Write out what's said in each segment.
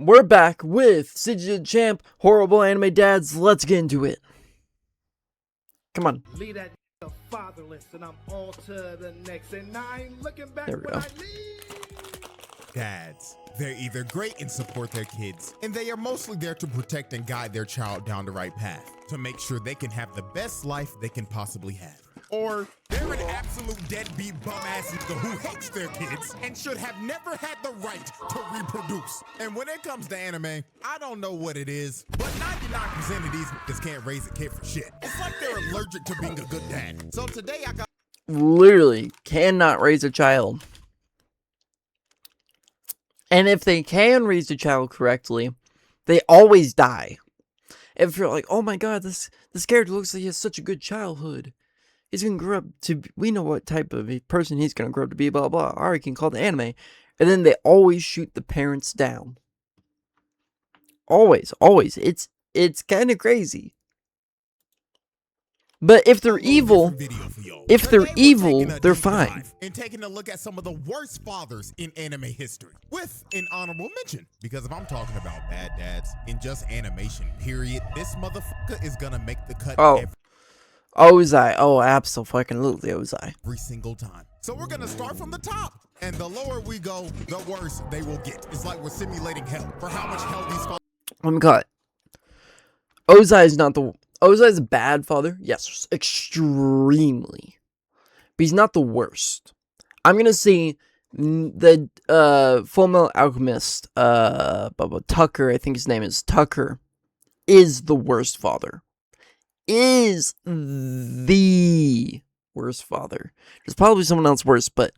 We're back with cjdachamp, horrible anime dads. Let's get into it. Come on. Leave that fatherless, and I'm all to the next, and I ain't looking back. There we go. Dads. They're either great and support their kids, and they are mostly there to protect and guide their child down the right path, to make sure they can have the best life they can possibly have. Or they're an absolute deadbeat bum-ass nigga who hates their kids and should have never had the right to reproduce. And when it comes to anime, I don't know what it is, but 99% of these niggas can't raise a kid for shit. It's like they're allergic to being a good dad. So today I got... Literally cannot raise a child. And if they can raise a child correctly, they always die. If you're like, oh my god, this character looks like he has such a good childhood. He's gonna grow up to, we know what type of a person he's gonna grow up to be, blah, blah. Alright, you can call it anime. And then they always shoot the parents down. Always. It's kind of crazy. But if they're evil, they're fine. And taking a look at some of the worst fathers in anime history, with an honorable mention. Because if I'm talking about bad dads in just animation, period, this motherfucker is gonna make the cut Ozai. Oh, absolutely Ozai. every single time. So we're gonna start from the top. And the lower we go, the worse they will get. It's like we're simulating hell for how much hell these fathers. Oh my god. Ozai's a bad father. Yes, extremely. But he's not the worst. I'm gonna say the Full Metal Alchemist, Tucker, I think his name is Tucker, is the worst father. Is the worst father. There's probably someone else worse, but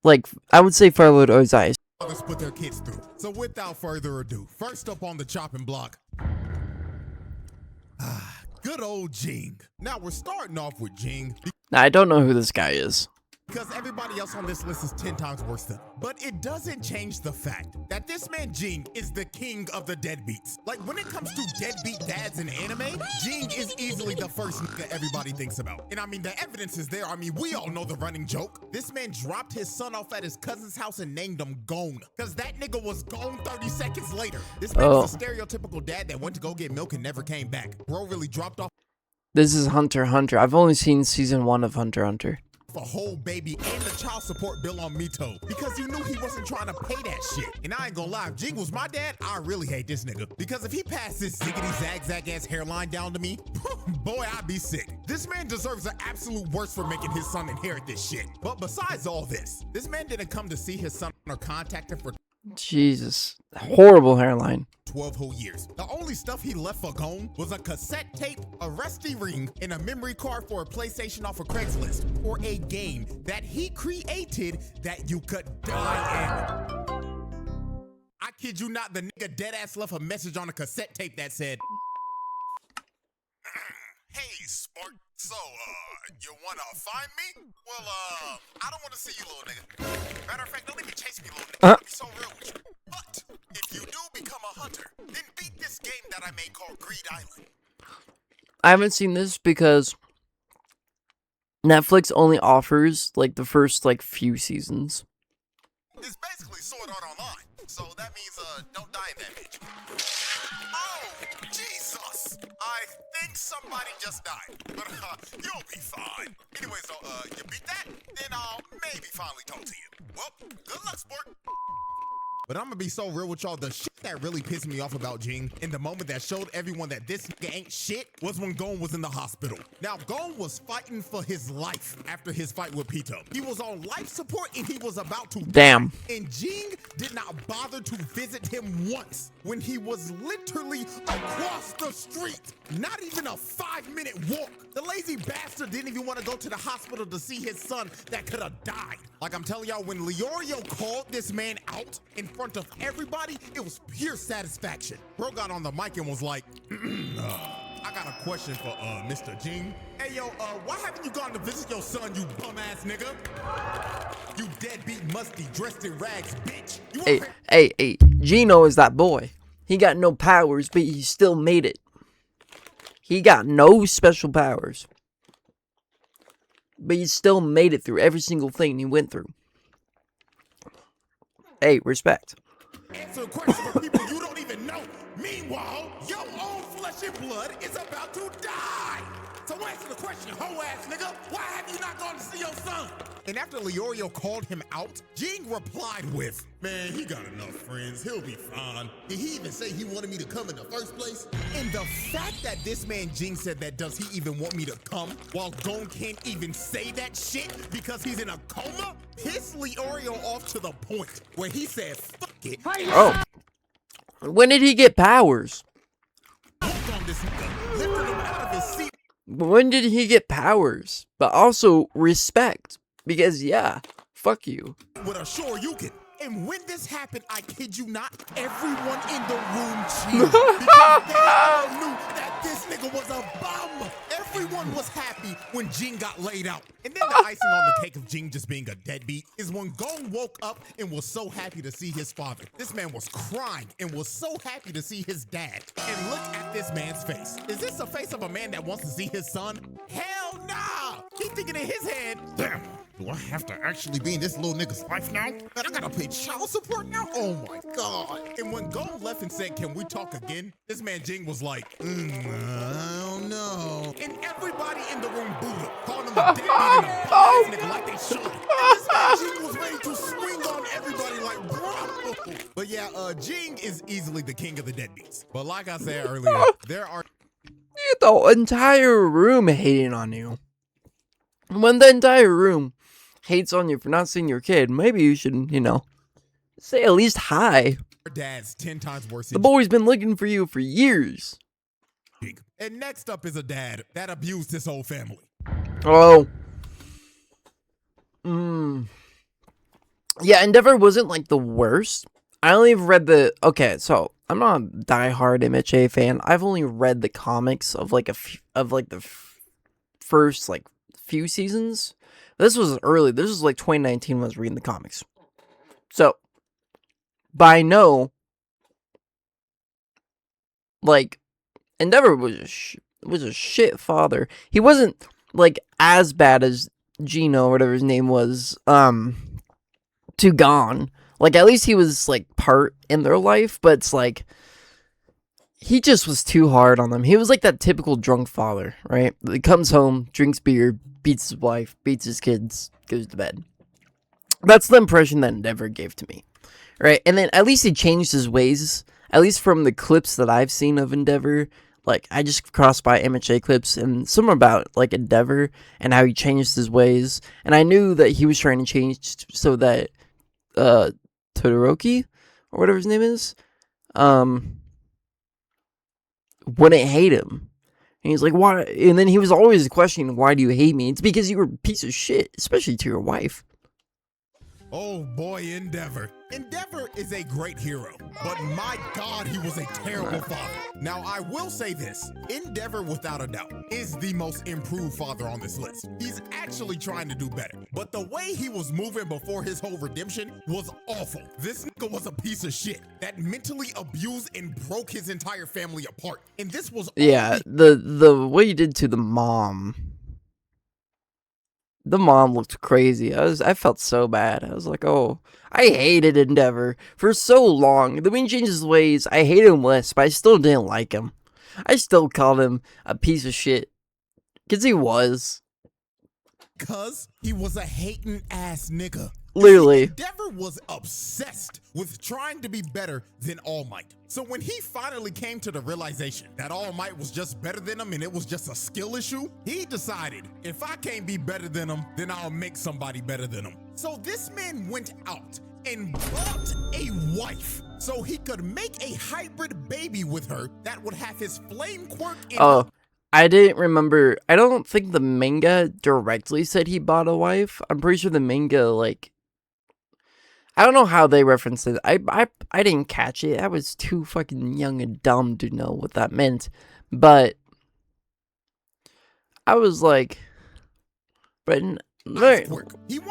like I would say Firelord Ozai. Fathers put their kids through. So without further ado, first up on the chopping block. Good old Jing. Now we're starting off with Jing. Now I don't know who this guy is. Because everybody else on this list is 10 times worse than him. But it doesn't change the fact that this man Jing is the king of the deadbeats. Like when it comes to deadbeat dads in anime, Jing is easily the first nigga everybody thinks about. And I mean, the evidence is there. I mean, we all know the running joke. This man dropped his son off at his cousin's house and named him Gone. Because that nigga was gone 30 seconds later. This man is a stereotypical dad that went to go get milk and never came back. Bro really dropped off. This is Hunter x Hunter. I've only seen season 1 of Hunter x Hunter. A whole baby and the child support bill on Mito because you knew he wasn't trying to pay that shit. And I ain't gonna lie, if Jing was my dad, I really hate this nigga because if he passed this ziggity zag ass hairline down to me, boy, I'd be sick. This man deserves the absolute worst for making his son inherit this shit. But besides all this man didn't come to see his son or contact him for Jesus, horrible hairline. 12 whole years. The only stuff he left for Gone was a cassette tape, a rusty ring, and a memory card for a PlayStation off of Craigslist, or a game that he created that you could die in. I kid you not, the nigga deadass left a message on a cassette tape that said, "Hey, Spark, so, you wanna find me? Well, I don't wanna see you, little nigga. Matter of fact, don't even chase me, little nigga. I'll be so real with you. But, if you do become a hunter, then beat this game that I made called Greed Island." I haven't seen this because Netflix only offers, like, the first, like, few seasons. It's basically Sword Art Online, so that means, don't die in that bitch. Oh, Jesus! I think somebody just died, but, you'll be fine. Anyways, though, you beat that? Then I'll maybe finally talk to you. Well, good luck, sport. But I'm gonna be so real with y'all, the shit that really pissed me off about Jing in the moment that showed everyone that this nigga ain't shit was when Gon was in the hospital. Now, Gon was fighting for his life after his fight with Pito. He was on life support and he was about to Damn. die. And Jing did not bother to visit him once when he was literally across the street. Not even a 5-minute walk. The lazy bastard didn't even want to go to the hospital to see his son that could have died. Like I'm telling y'all, when Leorio called this man out in front of everybody, it was pure satisfaction. Bro got on the mic and was like, I got a question for Mr. Jing. Hey yo, why haven't you gone to visit your son, you bum ass nigga? You deadbeat musty dressed in rags, bitch. Hey, Gino is that boy. He got no powers, but he still made it. He got no special powers. But he still made it through every single thing he went through. Hey, respect. Answer a question for people you don't even know. Meanwhile, your own flesh and blood is about to die. So answer the question, hoe ass nigga. Why have you not gone to see your son? And after Leorio called him out, Jing replied with, man, he got enough friends. He'll be fine. Did he even say he wanted me to come in the first place? And the fact that this man Jing said that, does he even want me to come, while Gon can't even say that shit because he's in a coma, pissed Leorio off to the point where he said, fuck it. Oh. When did he get powers? On this nigga, lifted him out of his seat. When did he get powers? But also respect. Because, yeah, fuck you. With a Shoryuken. And when this happened, I kid you not, everyone in the room cheered. Because they all knew that this nigga was a bum. Everyone was happy when Jing got laid out. And then the icing on the cake of Jing just being a deadbeat is when Gon woke up and was so happy to see his father. This man was crying and was so happy to see his dad. And look at this man's face. Is this the face of a man that wants to see his son? Hell nah! He's thinking in his head, damn, do I have to actually be in this little nigga's life now? Man, I gotta pay child support now? Oh my God. And when Gon left and said, can we talk again? This man Jing was like, I don't know. And everybody in the room booed him, calling him a deadbeat and a bum nigga like they should. And this man Jing was ready to swing on everybody like, bro. But yeah, Jing is easily the king of the deadbeats. But like I said earlier, there are... The entire room hating on you. When the entire room hates on you for not seeing your kid, maybe you should, you know, say at least hi. Dad's 10 times worse. The boy's been looking for you for years. And next up is a dad that abused his whole family. Oh. Yeah, Endeavor wasn't like the worst. I only read the... Okay, so I'm not a diehard MHA fan. I've only read the comics of like the first like few seasons. This was early. This was like 2019 when I was reading the comics. So, but I know, like, Endeavor was a shit father. He wasn't like as bad as Gino, whatever his name was, to Gon. Like, at least he was like part in their life, but it's like he just was too hard on them. He was like that typical drunk father, right? He comes home, drinks beer, beats his wife, beats his kids, goes to bed. That's the impression that Endeavor gave to me, right? And then at least he changed his ways, at least from the clips that I've seen of Endeavor. Like, I just crossed by MHA clips and some about like Endeavor and how he changed his ways. And I knew that he was trying to change so that Todoroki, or whatever his name is, wouldn't hate him. And he's like, why? And then he was always questioning, why do you hate me? It's because you were a piece of shit, especially to your wife. Oh boy, Endeavor. Endeavor is a great hero, but my God, he was a terrible father. Now, I will say this. Endeavor, without a doubt, is the most improved father on this list. He's actually trying to do better, but the way he was moving before his whole redemption was awful. This nigga was a piece of shit that mentally abused and broke his entire family apart. And this was... Yeah, the way he did to the mom... The mom looked crazy. I felt so bad. I was like, oh, I hated Endeavor for so long. The way he changed his ways, I hated him less, but I still didn't like him. I still called him a piece of shit. Because he was. Because he was a hating ass nigga. Literally. Endeavor was obsessed with trying to be better than All Might. So when he finally came to the realization that All Might was just better than him and it was just a skill issue, he decided, if I can't be better than him, then I'll make somebody better than him. So this man went out and bought a wife so he could make a hybrid baby with her that would have his flame quirk in her. I didn't remember. I don't think the manga directly said he bought a wife. I'm pretty sure the manga, like, I don't know how they referenced it. I didn't catch it. I was too fucking young and dumb to know what that meant. But I was like, but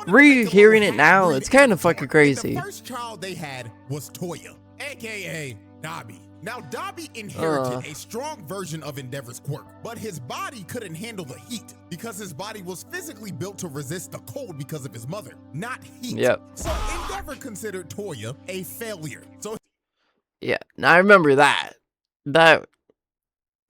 re-hearing it now, it's kind of fucking crazy. The first child they had was Toya, aka Dabi. Now, Dabi inherited a strong version of Endeavor's quirk, but his body couldn't handle the heat because his body was physically built to resist the cold because of his mother, not heat. Yep. So Endeavor considered Toya a failure. So Yeah, now I remember that.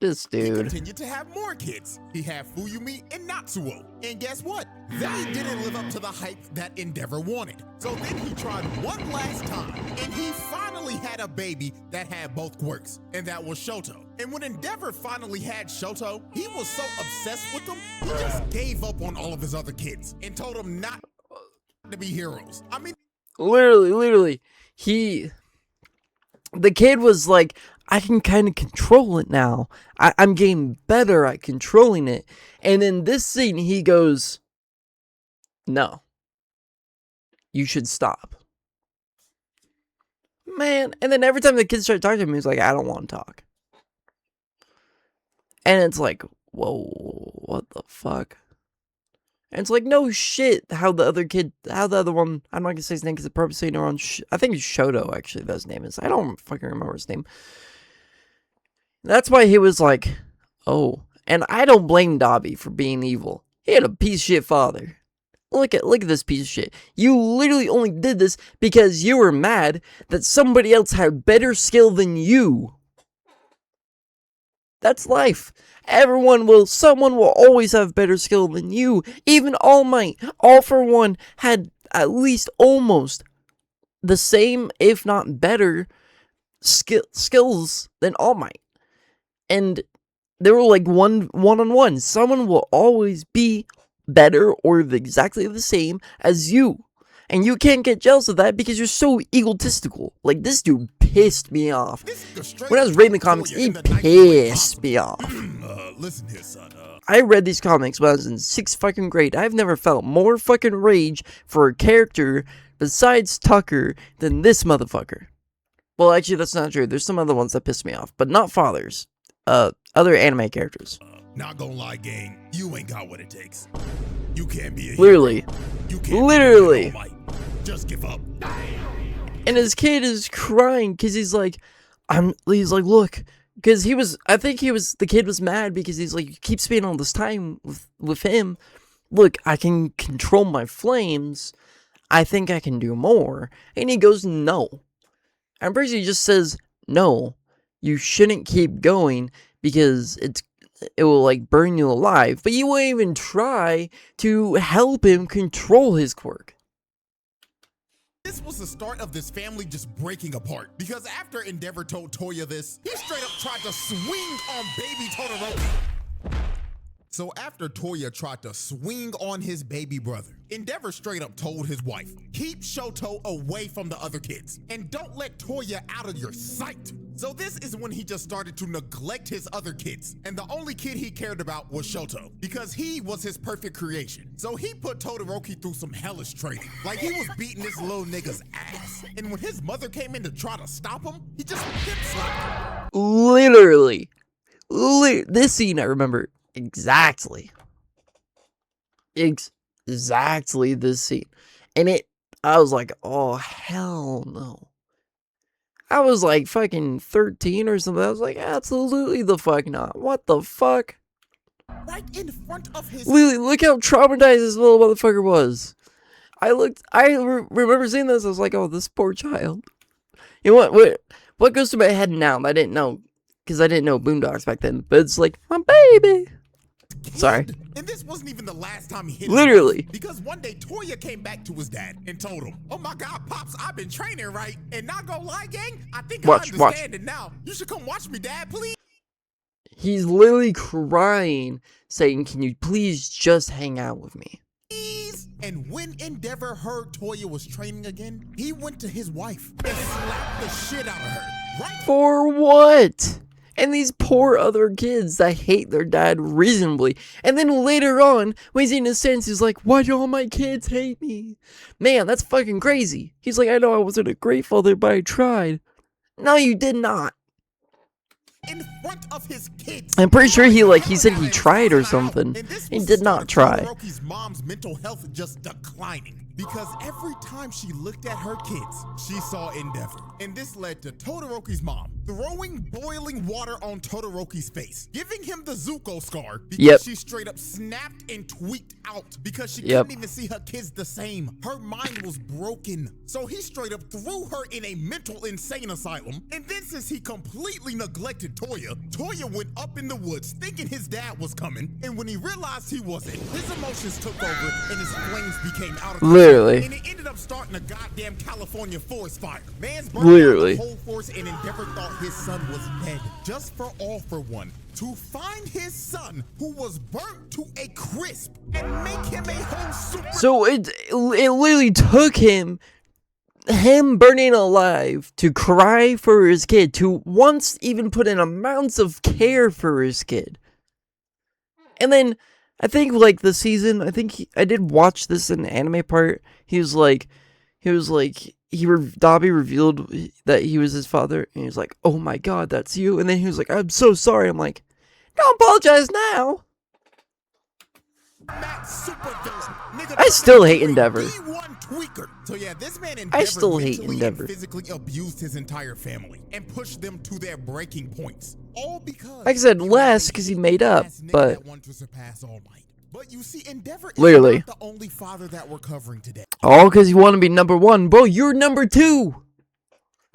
This He dude. continued to have more kids. He had Fuyumi and Natsuo. And guess what? They didn't live up to the hype that Endeavor wanted. So then he tried one last time, and he finally had a baby that had both quirks, and that was Shoto. And when Endeavor finally had Shoto, he was so obsessed with them, he just gave up on all of his other kids and told them not to be heroes. I mean, Literally, the kid was like, I can kind of control it now. I'm getting better at controlling it. And in this scene, he goes, no, you should stop. Man, and then every time the kids started talking to him, he was like, I don't want to talk. And it's like, whoa, what the fuck? And it's like, no shit, how the other one, I'm not gonna say his name because it's purposely wrong. I think it's Shoto, actually, that's his name is. I don't fucking remember his name. That's why he was like, oh. And I don't blame Dabi for being evil. He had a piece of shit father. Look at this piece of shit. You literally only did this because you were mad that somebody else had better skill than you. That's life. Someone will always have better skill than you. Even All Might, All For One, had at least almost the same, if not better, skills than All Might. And they were like one-on-one. Someone will always be better or exactly the same as you. And you can't get jealous of that because you're so egotistical. Like, this dude pissed me off. When I was reading the comics, he pissed me off. Listen here, son. I read these comics when I was in 6th fucking grade. I've never felt more fucking rage for a character besides Tucker than this motherfucker. Well, actually, that's not true. There's some other ones that piss me off, but not fathers. Other anime characters. Not gonna lie, gang. You ain't got what it takes. You can't be a Literally. hero. You can't Literally. Be a hero, Mike. Just give up. And his kid is crying because he's like, look, because the kid was mad because he's like, you keep spending all this time with him. Look, I can control my flames. I think I can do more. And he goes, no. I'm pretty sure he just says, no, you shouldn't keep going because it will like burn you alive. But you won't even try to help him control his quirk. This was the start of this family just breaking apart. Because after Endeavor told Toya this, he straight up tried to swing on baby Todoroki. So after Toya tried to swing on his baby brother, Endeavor straight up told his wife, keep Shoto away from the other kids and don't let Toya out of your sight. So this is when he just started to neglect his other kids. And the only kid he cared about was Shoto because he was his perfect creation. So he put Todoroki through some hellish training. Like he was beating this little nigga's ass. And when his mother came in to try to stop him, he just hip slapped her. Literally. This scene I remember exactly this scene. And I was like, oh hell no. I was like fucking 13 or something. I was like, absolutely the fuck not. What the fuck? Right in front of his... Literally, look how traumatized this little motherfucker was. I remember seeing this. I was like, oh, this poor child. You know what goes through my head now? I didn't know, because I didn't know Boondocks back then. But it's like, my baby. Sorry. And this wasn't even the last time he hit Literally. him. Because one day Toya came back to his dad and told him, oh my God, Pops, I've been training right. And not gonna lie, gang, I think I understand it now. You should come watch me, Dad, please. He's literally crying, saying, can you please just hang out with me? And when Endeavor heard Toya was training again, he went to his wife and slapped the shit out of her. Right? For what? And these poor other kids that hate their dad reasonably. And then later on, when he's in his sense, he's like, why do all my kids hate me? Man, that's fucking crazy. He's like, I know I wasn't a great father, but I tried. No, you did not. In front of his kids. I'm pretty sure he said he tried or something. He did not try. Todoroki's mom's mental health just declining. Because every time she looked at her kids, she saw Endeavor. And this led to Todoroki's mom throwing boiling water on Todoroki's face, giving him the Zuko scar because she straight up snapped and tweaked out because she couldn't even see her kids the same. Her mind was broken. So he straight up threw her in a mental insane asylum and then just as he completely neglected Toya, Toya went up in the woods thinking his dad was coming, and when he realized he wasn't, his emotions took over and his flames became out of control. Literally. And it ended up starting a goddamn California forest fire. Man's Literally. the whole force, and Endeavor thought his son was dead. Just for all for one, to find his son who was burnt to a crisp and make him a whole super. So it literally took him burning alive to cry for his kid, to once even put in amounts of care for his kid. And then I think like the season, I did watch this in the anime part. Dobby revealed that he was his father, and he was like, "Oh my god, that's you." And then he was like, "I'm so sorry." I'm like, "Don't apologize now." I still hate Endeavor. So yeah, this man I still hate mentally Endeavor. and physically abused his entire family and pushed them to their breaking points. All because, Like I said, less because he made up, but But you see, Endeavor is Literally. not the only father that we're covering today. all because you want to be number one. Bro, you're number two.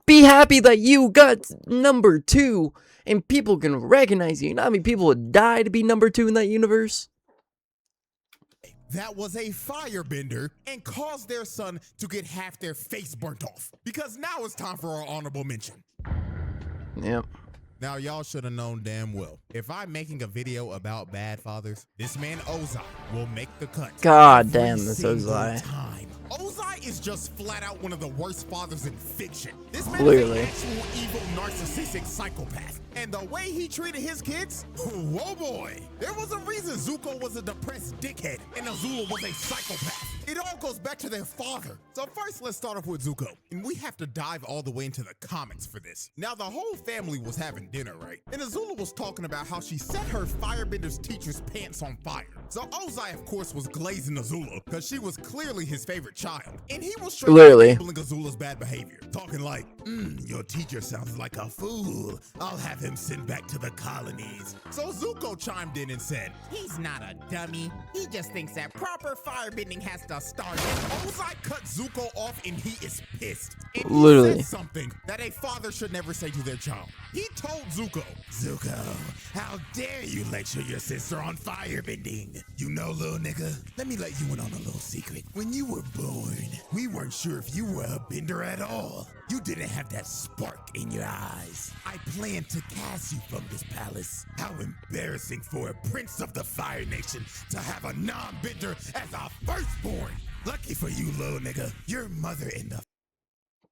Be happy that you got number two, and people can recognize you. You know how many people would die to be number two in that universe? That was a firebender and caused their son to get half their face burnt off. Because now it's time for our honorable mention. Yep. Now, y'all should have known damn well. If I'm making a video about bad fathers, this man Ozai will make the cut. God damn, this every Ozai. single time. Ozai is just flat out one of the worst fathers in fiction. This man Clearly. is an actual evil, narcissistic psychopath. And the way he treated his kids, whoa boy. There was a reason Zuko was a depressed dickhead and Azula was a psychopath. It all goes back to their father. So first, let's start off with Zuko. And we have to dive all the way into the comics for this. Now, the whole family was having dinner, right? And Azula was talking about how she set her firebender's teacher's pants on fire. So Ozai, of course, was glazing Azula because she was clearly his favorite child. And he was straight Literally. enabling Azula's bad behavior. Talking like, your teacher sounds like a fool. I'll have him sent back to the colonies. So Zuko chimed in and said, he's not a dummy. He just thinks that proper firebending has to start. Ozai cut Zuko off and he is pissed. And he Literally. said something that a father should never say to their child. He told Zuko, how dare you lecture your sister on firebending? You know, little nigga, let me let you in on a little secret. When you were born, we weren't sure if you were a bender at all. You didn't have that spark in your eyes. I planned to cast you from this palace. How embarrassing for a prince of the Fire Nation to have a non-bender as a firstborn. Lucky for you, little nigga, your mother and the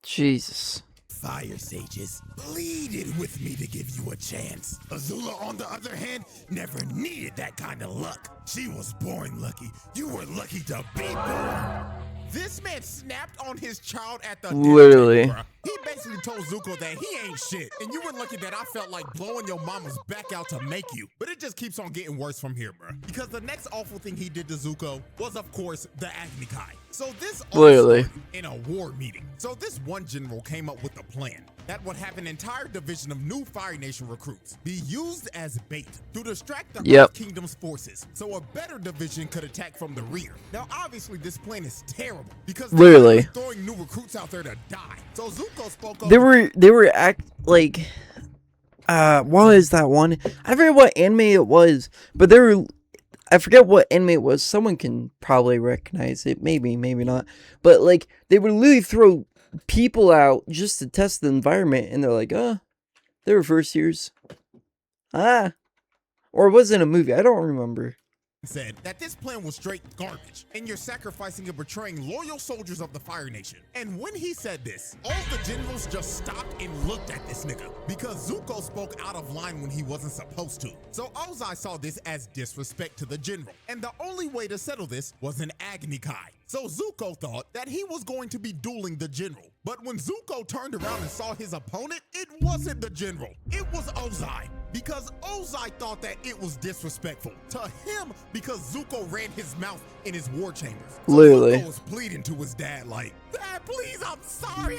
Jesus. Fire Sages pleaded with me to give you a chance. Azula, on the other hand, never needed that kind of luck. She was born lucky. You were lucky to be born. This man snapped on his child at the Literally. dinner table, bruh. He basically told Zuko that he ain't shit, and you were lucky that I felt like blowing your mama's back out to make you. But it just keeps on getting worse from here, bro. Because the next awful thing he did to Zuko was, of course, the Agni Kai. So this all Literally. started in a war meeting. So this one general came up with a plan that would have an entire division of new Fire Nation recruits be used as bait to distract the Yep. Earth Kingdom's forces, so a better division could attack from the rear. Now, obviously, this plan is terrible because they're Literally. throwing new recruits out there to die. So Zuko spoke up. They were what is that one? I forget what anime it was, but I forget what anime it was. Someone can probably recognize it. Maybe, maybe not. But like, they would literally throw people out just to test the environment, and they're like, they were first years. Or was it a movie? I don't remember. Said that this plan was straight garbage and you're sacrificing and betraying loyal soldiers of the Fire Nation. And when he said this, all the generals just stopped and looked at this nigga because Zuko spoke out of line when he wasn't supposed to. So Ozai saw this as disrespect to the general, and the only way to settle this was an Agni Kai. So Zuko thought that he was going to be dueling the general. But when Zuko turned around and saw his opponent, it wasn't the general. It was Ozai. Because Ozai thought that it was disrespectful to him because Zuko ran his mouth in his war chambers. So Literally. Zuko was pleading to his dad like, Dad, please, I'm sorry.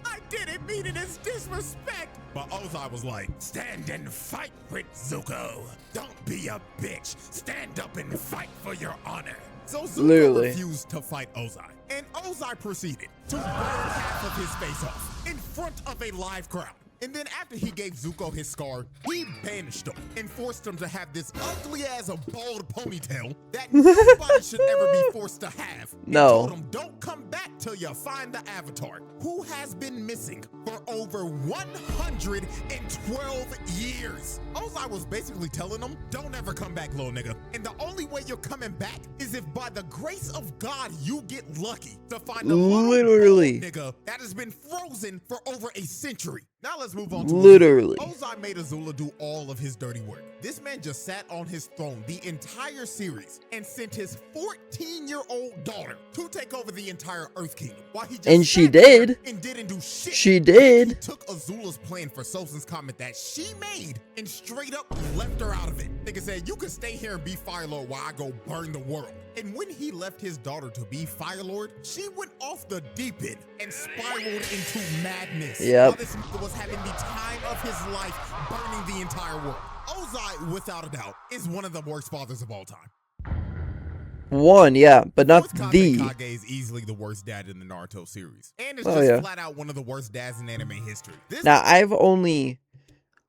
I didn't mean it as disrespect. But Ozai was like, stand and fight, Prince Zuko. Don't be a bitch. Stand up and fight for your honor. So Zuko Literally. refused to fight Ozai. And Ozai proceeded to burn half of his face off in front of a live crowd. And then after he gave Zuko his scar, he banished him and forced him to have this ugly-ass bald ponytail that nobody should ever be forced to have. And No. told him, don't come back till you find the Avatar, who has been missing for over 112 years. Ozai was basically telling him, don't ever come back, little nigga. And the only way you're coming back is if by the grace of God you get lucky to find a Literally. nigga that has been frozen for over a century. Now let's move on to Literally. Ozai made Azula do all of his dirty work. This man just sat on his throne the entire series and sent his 14-year-old daughter to take over the entire Earth Kingdom. While he just And she sat there did. and didn't do shit. She did. He took Azula's plan for Sozin's comet that she made and straight up left her out of it. Nigga said, you can stay here and be Fire Lord while I go burn the world. And when he left his daughter to be Fire Lord, she went off the deep end and spiraled into madness. Yep. While this nigga was having the time of his life burning the entire world. Ozai, without a doubt, is one of the worst fathers of all time. One, yeah, but not Kage the. Kage is easily the worst dad in the Naruto series. And it's Oh, just yeah. flat out one of the worst dads in anime history. This Now I've only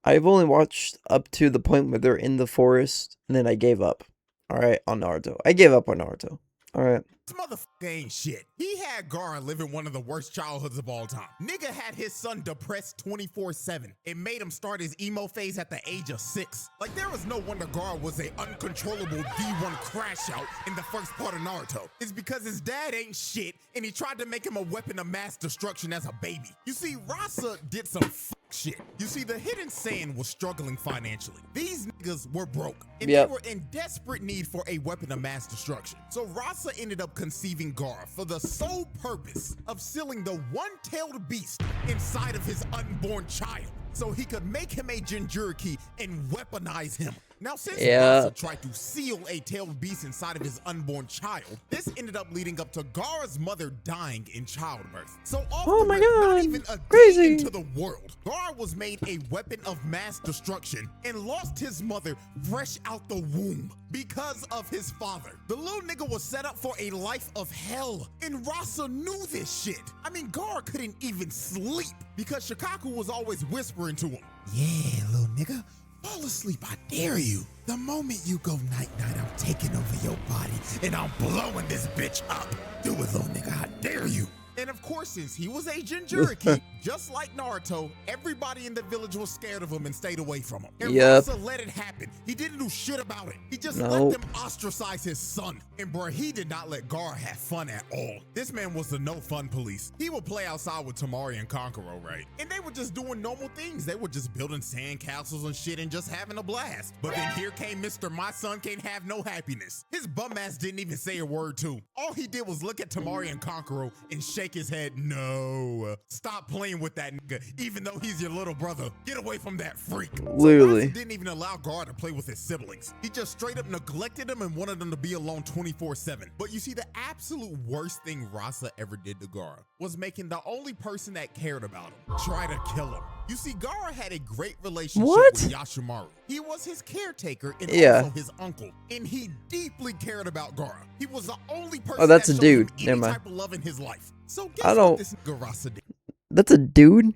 watched up to the point where they're in the forest, and then I gave up. All right, on Naruto. I gave up on Naruto. All right. motherfucker ain't shit. He had Gaara living one of the worst childhoods of all time. Nigga had his son depressed 24/7. It made him start his emo phase at the age of 6. Like, there was no wonder Gaara was a uncontrollable D1 crash out in the first part of Naruto. It's because his dad ain't shit, and he tried to make him a weapon of mass destruction as a baby. You see, Rasa did some shit. You see, the Hidden Sand was struggling financially. These niggas were broke, and they were in desperate need for a weapon of mass destruction. So Rasa ended up conceiving Gaara for the sole purpose of sealing the one-tailed beast inside of his unborn child, so he could make him a Jinchuriki and weaponize him. Now, since Rasa tried to seal a tailed beast inside of his unborn child, this ended up leading up to Gaara's mother dying in childbirth. So off not even a day into the world, Gaara was made a weapon of mass destruction and lost his mother fresh out the womb because of his father. The little nigga was set up for a life of hell, and Rasa knew this shit. I mean, Gaara couldn't even sleep because Shikaku was always whispering to him, "Yeah, little nigga, fall asleep, I dare you. The moment you go night-night, I'm taking over your body and I'm blowing this bitch up. Do it, little nigga, I dare you." And of course, since he was a Jinchuriki, just like Naruto, everybody in the village was scared of him and stayed away from him. And Rasa let it happen. He didn't do shit about it. He just let them ostracize his son. And bro, he did not let Gaara have fun at all. This man was the no-fun police. He would play outside with Temari and Kankuro, right? And they were just doing normal things. They were just building sand castles and shit and just having a blast. But then here came Mr. My Son Can't Have No Happiness. His bum ass didn't even say a word too. All he did was look at Temari and Kankuro and shake his head. No, stop playing with that nigga, even though he's your little brother. Get away from that freak. Literally. So Rasa didn't even allow Gaara to play with his siblings. He just straight up neglected them and wanted them to be alone 24/7. But you see, the absolute worst thing Rasa ever did to Gaara was making the only person that cared about him try to kill him. You see, Gaara had a great relationship with Yashimaru. He was his caretaker and also his uncle, and he deeply cared about Gaara. He was the only person that's that a showed dude. him any type of love in his life. So guess what this nigga Rasa did? That's a dude?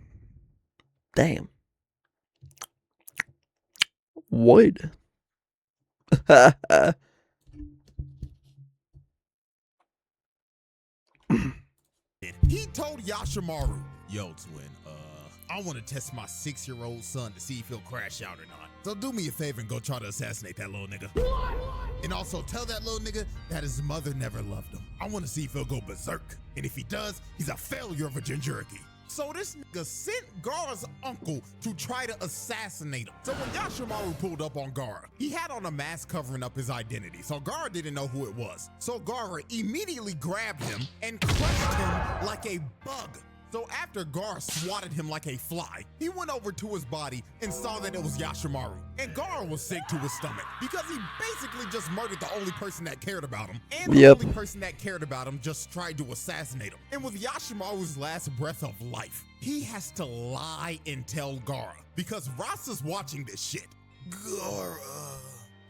Damn. What? He told Yashimaru, "Yo, twin, I want to test my 6-year-old son to see if he'll crash out or not. So do me a favor and go try to assassinate that little nigga. And also tell that little nigga that his mother never loved him. I want to see if he'll go berserk. And if he does, he's a failure of a Jinchuriki." So this nigga sent Gaara's uncle to try to assassinate him. So when Yashimaru pulled up on Gaara, he had on a mask covering up his identity, so Gaara didn't know who it was. So Gaara immediately grabbed him and crushed him like a bug. So after Gaara swatted him like a fly, he went over to his body and saw that it was Yashimaru. And Gaara was sick to his stomach because he basically just murdered the only person that cared about him. And the only person that cared about him just tried to assassinate him. And with Yashimaru's last breath of life, he has to lie and tell Gaara because Rasa's watching this shit. "Gaara,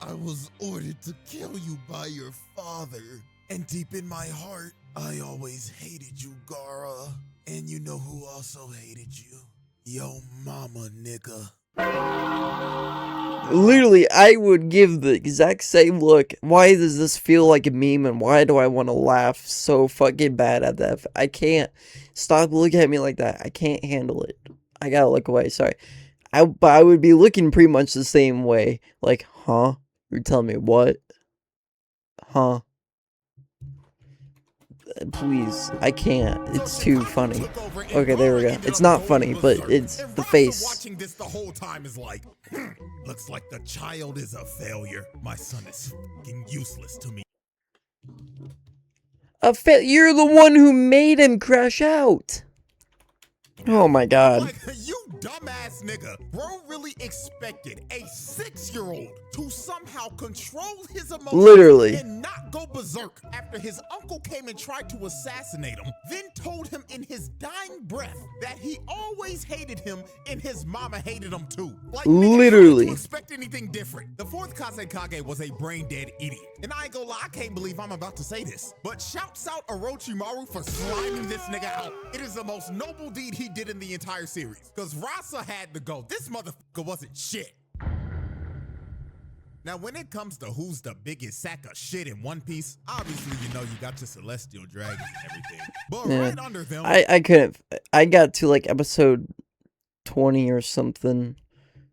I was ordered to kill you by your father. And deep in my heart, I always hated you, Gaara. And you know who also hated you? Yo mama, nigga. Literally, I would give the exact same look. Why does this feel like a meme, and why do I want to laugh so fucking bad at that? I can't. Stop looking at me like that. I can't handle it. I gotta look away, sorry. But I would be looking pretty much the same way. Like, huh? You're telling me what? Huh? Please, I can't. It's too funny. Okay, there we go. It's not funny, but it's the face. Watching this the whole time is like, looks like the child is a failure. My son is fucking useless to me. You're the one who made him crash out. Oh my god. Like, you dumbass nigga. Bro really expected a 6-year-old to somehow control his emotions Literally. and not go berserk after his uncle came and tried to assassinate him, then told him in his dying breath that he always hated him and his mama hated him too. Like, Literally. Nigga, to expect anything different. The 4th Kazekage was a brain-dead idiot. And I ain't gonna lie, I can't believe I'm about to say this, but shouts out Orochimaru for sliming this nigga out. It is the most noble deed he did in the entire series, because Rasa had to go. This motherfucker wasn't shit. Now, when it comes to who's the biggest sack of shit in One Piece, obviously, you know, you got your celestial dragons and everything. But Yeah. right under them... I couldn't. I got to like episode 20 or something,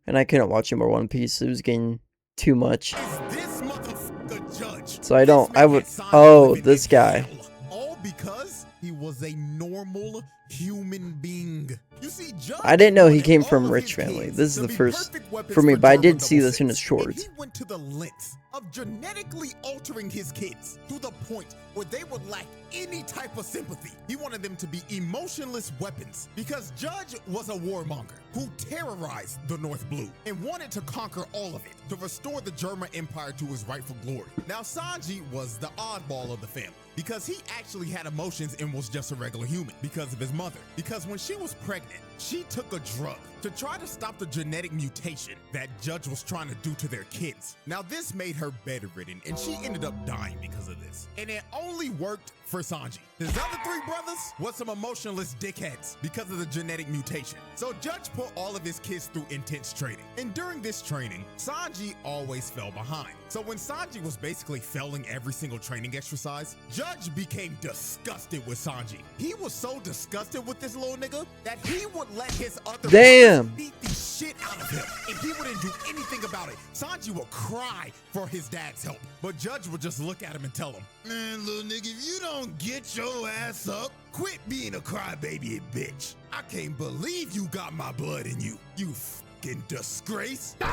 and I couldn't watch any more One Piece. It was getting too much. Is this motherfucker Judge? So I don't. This I man would. had Sanji Oh, living this in guy. hell, all because he was a normal human being. You see, Judge I didn't know he wanted came all from of rich his family. kids This is to the be first perfect weapons for me, but I Germa did see this in 006. his shorts. And he went to the lengths of genetically altering his kids to the point where they would lack any type of sympathy. He wanted them to be emotionless weapons because Judge was a warmonger who terrorized the North Blue and wanted to conquer all of it to restore the German Empire to its rightful glory. Now, Sanji was the oddball of the family because he actually had emotions and was just a regular human because of his mother. Because when she was pregnant, she took a drug to try to stop the genetic mutation that Judge was trying to do to their kids. Now, this made her bedridden, and she ended up dying because of this. And it only worked for Sanji. His other 3 brothers was some emotionless dickheads because of the genetic mutation. So Judge put all of his kids through intense training. And during this training, Sanji always fell behind. So when Sanji was basically failing every single training exercise, Judge became disgusted with Sanji. He was so disgusted with this little nigga that he would let his other Damn. brothers beat the shit out of him. And he wouldn't do anything about it. Sanji would cry for his dad's help. But Judge would just look at him and tell him, man, little nigga, if you don't get your ass up, quit being a crybaby and bitch. I can't believe you got my blood in you. You fucking disgrace. Damn.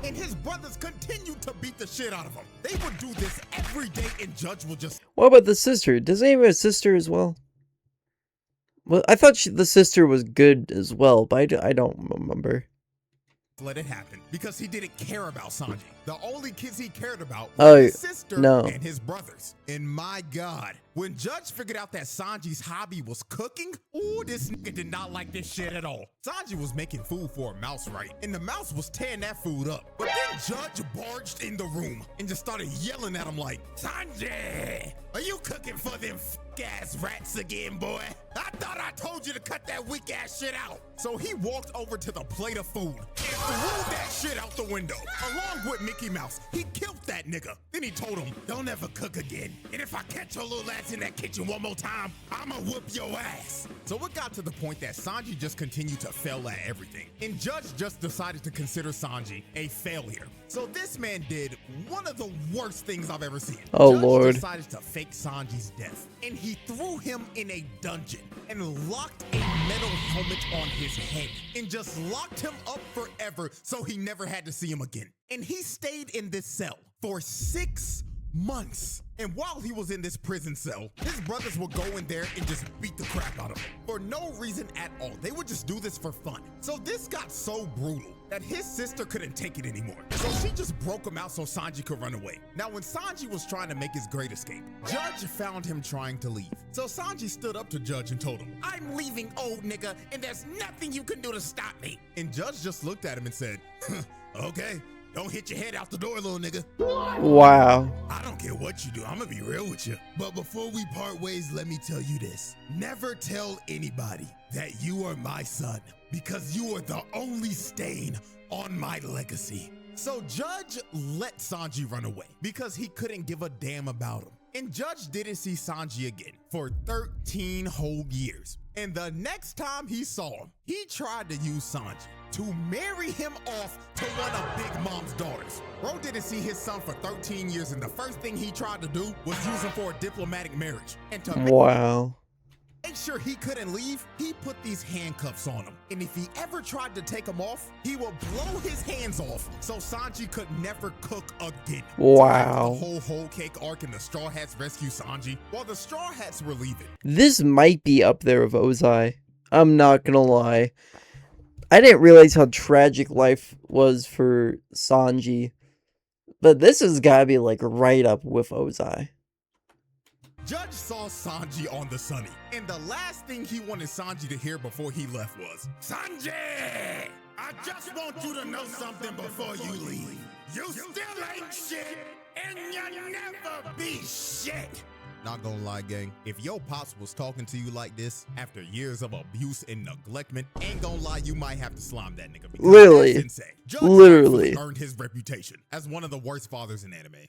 And his brothers continued to beat the shit out of him. They would do this every day and Judge would just... What about the sister? Does anyone have a sister as well? Well, I thought the sister was good as well, but I don't remember. let it happen because he didn't care about Sanji. The only kids he cared about Oh, were his sister no. and his brothers. And my God, when Judge figured out that Sanji's hobby was cooking, ooh, this nigga did not like this shit at all. Sanji was making food for a mouse, right? And the mouse was tearing that food up. But then Judge barged in the room and just started yelling at him like, Sanji, are you cooking for them ass rats again, boy? I thought I told you to cut that weak ass shit out. So he walked over to the plate of food and threw that shit out the window, along with Mickey Mouse. He killed that nigga. Then he told him, don't ever cook again. And if I catch your little ass in that kitchen one more time, I'ma whoop your ass. So it got to the point that Sanji just continued to fail at everything. And Judge just decided to consider Sanji a failure. So this man did one of the worst things I've ever seen. Oh, Judge Lord. decided to fake Sanji's death. And he threw him in a dungeon and locked a metal helmet on his head and just locked him up forever so he never had to see him again. And he stayed in this cell for 6 months. And while he was in this prison cell, his brothers would go in there and just beat the crap out of him for no reason at all. They would just do this for fun. So this got so brutal that his sister couldn't take it anymore. So she just broke him out so Sanji could run away. Now, when Sanji was trying to make his great escape, Judge found him trying to leave. So Sanji stood up to Judge and told him, I'm leaving, old nigga, and there's nothing you can do to stop me. And Judge just looked at him and said, okay. Don't hit your head out the door, little nigga. Wow. I don't care what you do, I'm gonna be real with you. But before we part ways, let me tell you this. Never tell anybody that you are my son, because you are the only stain on my legacy. So Judge let Sanji run away because he couldn't give a damn about him. And Judge didn't see Sanji again for 13 whole years. And the next time he saw him, he tried to use Sanji to marry him off to one of Big Mom's daughters. Bro didn't see his son for 13 years, and the first thing he tried to do was use him for a diplomatic marriage. And to make sure he couldn't leave, he put these handcuffs on him. And if he ever tried to take them off, he would blow his hands off so Sanji could never cook again. Wow. The whole cake arc and the Straw Hats rescue Sanji while the Straw Hats were leaving. This might be up there with Ozai. I'm not gonna lie. I didn't realize how tragic life was for Sanji. But this has gotta be like right up with Ozai. Judge saw Sanji on the Sunny, and the last thing he wanted Sanji to hear before he left was, Sanji! I just want you to know something before you leave. You still ain't shit, and you'll never be shit. Not gonna lie, gang, if your pops was talking to you like this after years of abuse and neglectment, ain't gonna lie, you might have to slime that nigga. Literally. That's insane. Judge Literally. earned his reputation as one of the worst fathers in anime.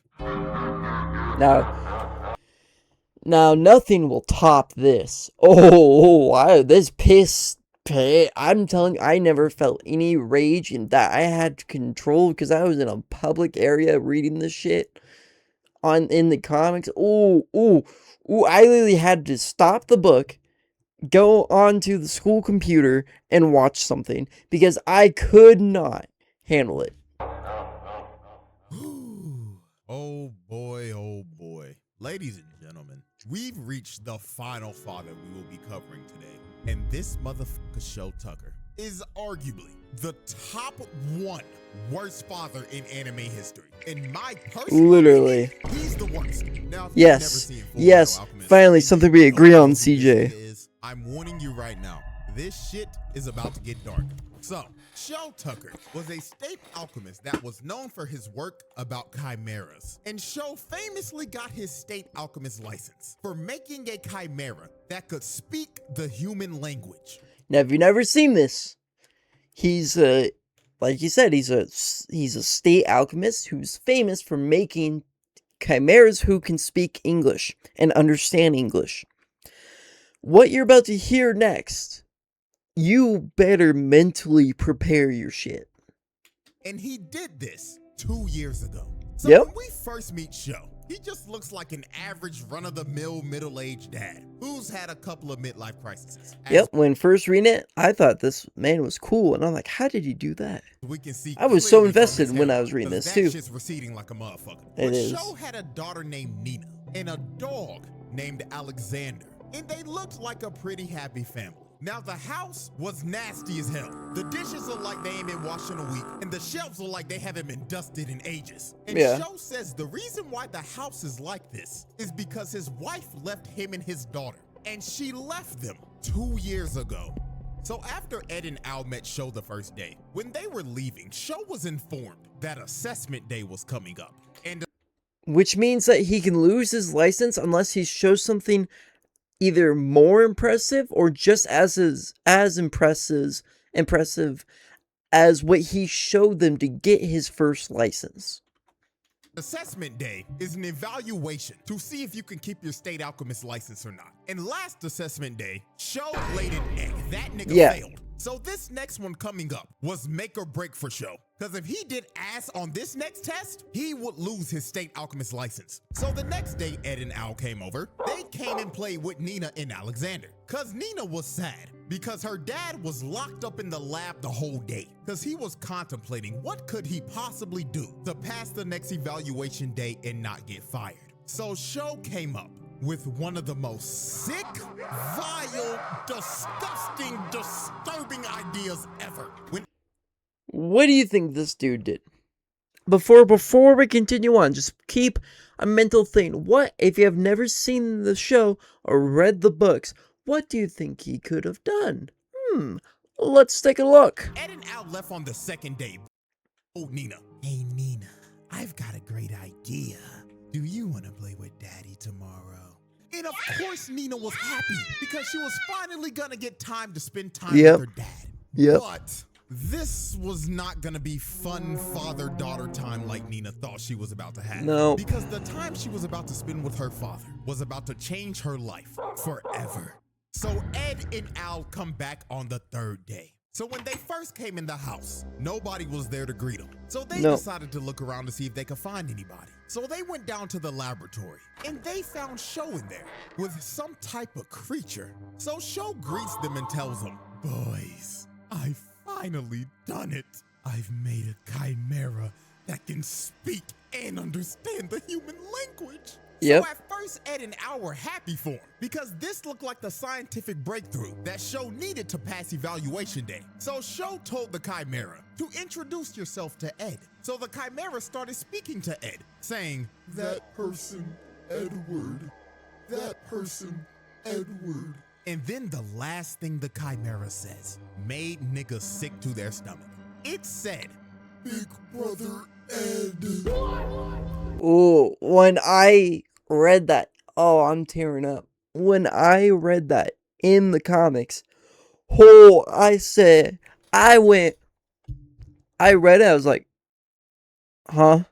Now nothing will top this. Wow, this piss. I'm telling you, I never felt any rage in that. I had control because I was in a public area reading this shit in the comics. I literally had to stop the book, go onto the school computer, and watch something because I could not handle it. Oh boy. Ladies and gentlemen, we've reached the final father we will be covering today. And this motherfucker, Shou Tucker, is arguably the top one worst father in anime history. In my personal Literally. opinion, he's the worst. Now, if Yes. you've never seen Yes. Fullmetal Alchemist, Finally, something we agree on, CJ. I'm warning you right now. This shit is about to get dark. So, Shou Tucker was a state alchemist that was known for his work about chimeras. And Shou famously got his state alchemist license for making a chimera that could speak the human language. Now, if you've never seen this, he's like you said, he's a state alchemist who's famous for making chimeras who can speak English and understand English. What you're about to hear next, you better mentally prepare your shit. And he did this 2 years ago. So Yep. when we first meet Shou, he just looks like an average run-of-the-mill middle-aged dad who's had a couple of midlife crises. Yep, when first reading it, I thought this man was cool, and I'm like, how did he do that? We can see I was so clearly from invested his when hair, I was reading 'cause this, that too. shit's receding like a motherfucker. It But is. Shou had a daughter named Nina and a dog named Alexander, and they looked like a pretty happy family. Now, the house was nasty as hell. The dishes look like they ain't been washed in a week, and the shelves look like they haven't been dusted in ages. And Yeah. Shou says the reason why the house is like this is because his wife left him and his daughter, and she left them 2 years ago. So after Ed and Al met Shou the first day, when they were leaving, Shou was informed that assessment day was coming up. And Which means that he can lose his license unless he shows something either more impressive or just as impressive as what he showed them to get his first license. assessment day is an evaluation to see if you can keep your state alchemist license or not. And last assessment day, Shou laid an egg. That nigga failed. So this next one coming up was make or break for Shou. Because if he did ass on this next test, he would lose his state alchemist license. So the next day Ed and Al came over. They came and played with Nina and Alexander. Because Nina was sad because her dad was locked up in the lab the whole day. Because he was contemplating what could he possibly do to pass the next evaluation day and not get fired. So Shou came up with one of the most sick, vile, disgusting, disturbing ideas ever. What do you think this dude did? Before we continue on, just keep a mental thing. What, if you have never seen the show or read the books, what do you think he could have done? Let's take a look. Ed and Al left on the second day. Oh, Nina. Hey, Nina, I've got a great idea. Do you want to play with Daddy tomorrow? And of course, Nina was happy because she was finally gonna get time to spend time with her dad. But this was not gonna be fun father-daughter time like Nina thought she was about to have. No. Because the time she was about to spend with her father was about to change her life forever. So Ed and Al come back on the third day. So when they first came in the house, nobody was there to greet them. So they decided to look around to see if they could find anybody. So they went down to the laboratory and they found Shou in there with some type of creature. So Shou greets them and tells them, boys, I've finally done it. I've made a chimera that can speak and understand the human language. So at first, Ed and Al were happy for him because this looked like the scientific breakthrough that Shou needed to pass evaluation day. So Shou told the chimera to introduce yourself to Ed. So the chimera started speaking to Ed, saying, that person, Edward. That person, Edward. And then the last thing the chimera says made niggas sick to their stomach. It said, Big Brother Ed. Oh, when I read that, oh, I'm tearing up. When I read that in the comics, I read it, I was like, huh?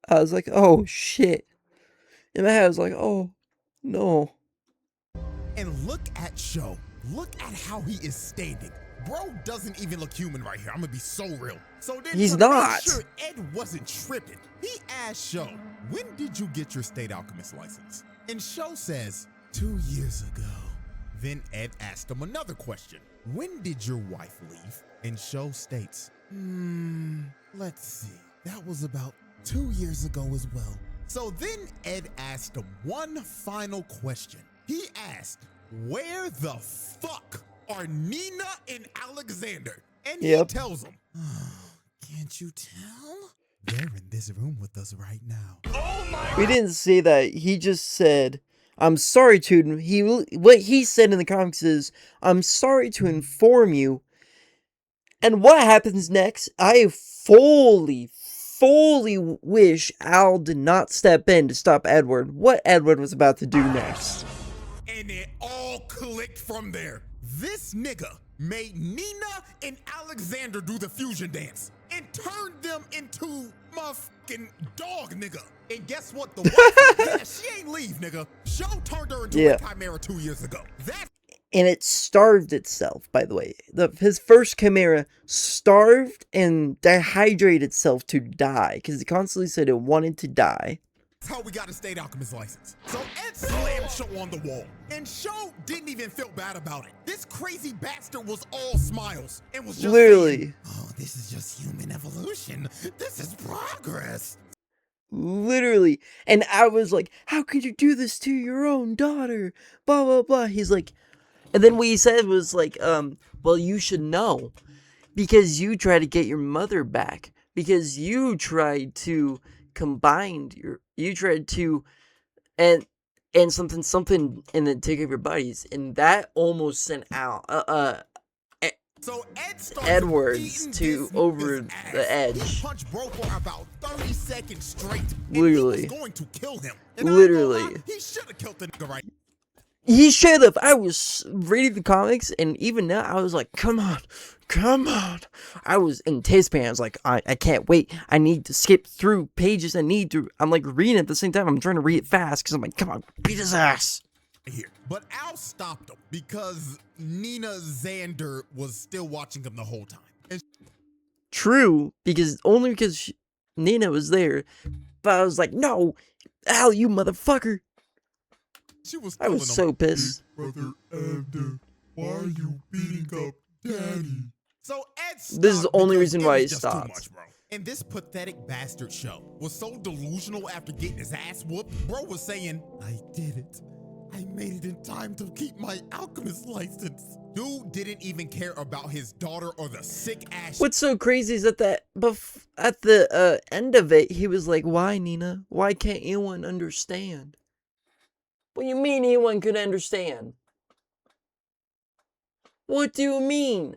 I was like, oh, shit. In my head, I was like, oh, no. And look at Shou. Look at how he is standing. Bro doesn't even look human right here. I'm gonna be so real. So then He's to not. make sure Ed wasn't tripping, he asked Shou, when did you get your state alchemist license? And Shou says, 2 years ago. Then Ed asked him another question. When did your wife leave? And Shou states, let's see. That was about 2 years ago as well. So then Ed asked him one final question. He asked, where the fuck are Nina and Alexander? And he tells him, can't you tell? They're in this room with us right now. Oh my! We didn't say that. He just said, I'm sorry to, what he said in the comics is, I'm sorry to inform you. And what happens next? I fully wish Al did not step in to stop Edward. What Edward was about to do next. And it all clicked from there. This nigga made Nina and Alexander do the fusion dance and turned them into motherfucking dog nigga. And guess what? The wife, she ain't leave, nigga. Shou turned her into a chimera 2 years ago. And it starved itself, by the way. His first chimera starved and dehydrated itself to die because it constantly said it wanted to die. That's how we got a state alchemist license. So Ed slammed Shou on the wall, and Shou didn't even feel bad about it. This crazy bastard was all smiles and was just saying, oh, this is just human evolution. This is progress. Literally. And I was like, how could you do this to your own daughter? Blah, blah, blah. He's like, and then what he said was like, well, you should know because you tried to get your mother back because you tried to combine you tried to and something and then take over your buddies, and that almost sent out so Edwards to over the edge. He punched Bro for about 30 seconds straight. Literally. And he was going to kill him. And literally. He should have killed the nigga right. He should have. I was reading the comics, and even now, I was like, come on. I was anticipating. I was like, I can't wait. I need to skip through pages. I'm like reading at the same time. I'm trying to read it fast, because I'm like, come on, beat his ass. Here. But Al stopped him, because Nina Xander was still watching him the whole time. And true, because Nina was there, but I was like, no, Al, you motherfucker. I was so pissed. Brother Ed, why are you beating up Daddy? So Ed stopped. This is the only reason why he stopped. Too much, bro. And this pathetic bastard Shou was so delusional after getting his ass whooped. Bro was saying, I did it. I made it in time to keep my alchemist license. Dude didn't even care about his daughter or the sick ass. What's so crazy is that at the end of it, he was like, why, Nina? Why can't anyone understand? What do you mean anyone could understand? What do you mean?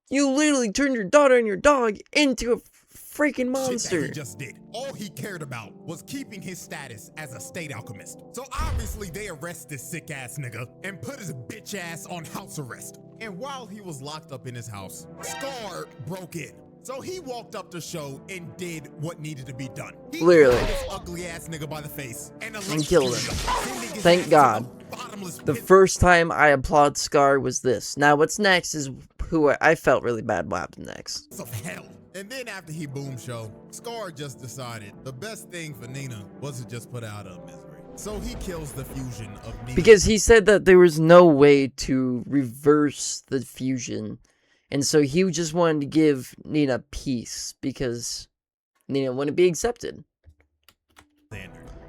You literally turned your daughter and your dog into a freaking monster. Shit that he just did. All he cared about was keeping his status as a state alchemist. So obviously they arrest this sick ass nigga and put his bitch ass on house arrest. And while he was locked up in his house, Scar broke in. So he walked up to Shou and did what needed to be done. He Literally. grabbed this ugly ass nigga by the face and killed him. Thank God. The first time I applaud Scar was this. Now what's next is who I felt really bad what happened next. Of hell. And then after he boomed Shou, Scar just decided the best thing for Nina was to just put out her misery. So he kills the fusion of Nina. Because he said that there was no way to reverse the fusion. And so he just wanted to give Nina peace because Nina wouldn't be accepted.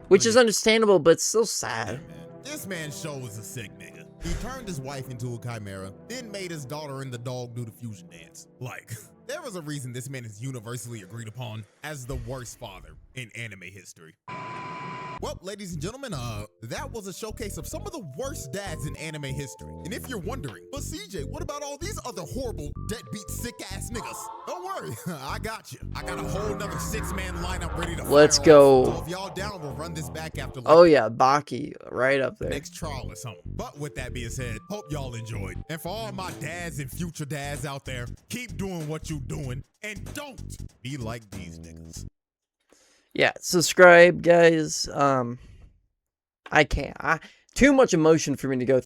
Which is understandable, but still sad. This man Shou was a sick nigga. He turned his wife into a chimera, then made his daughter and the dog do the fusion dance. Like, there was a reason this man is universally agreed upon as the worst father in anime history. Well, ladies and gentlemen, that was a showcase of some of the worst dads in anime history. And if you're wondering, but CJ, what about all these other horrible, deadbeat, sick-ass niggas? Don't worry, I got you. I got a whole nother 6-man lineup ready to fire Let's off. go. So if y'all down, we'll run this back after Oh yeah, Baki, right up there. next trial or something. But with that being said, hope y'all enjoyed. And for all my dads and future dads out there, keep doing what you doing and don't be like these niggas. Yeah, subscribe, guys. I can't. Too much emotion for me to go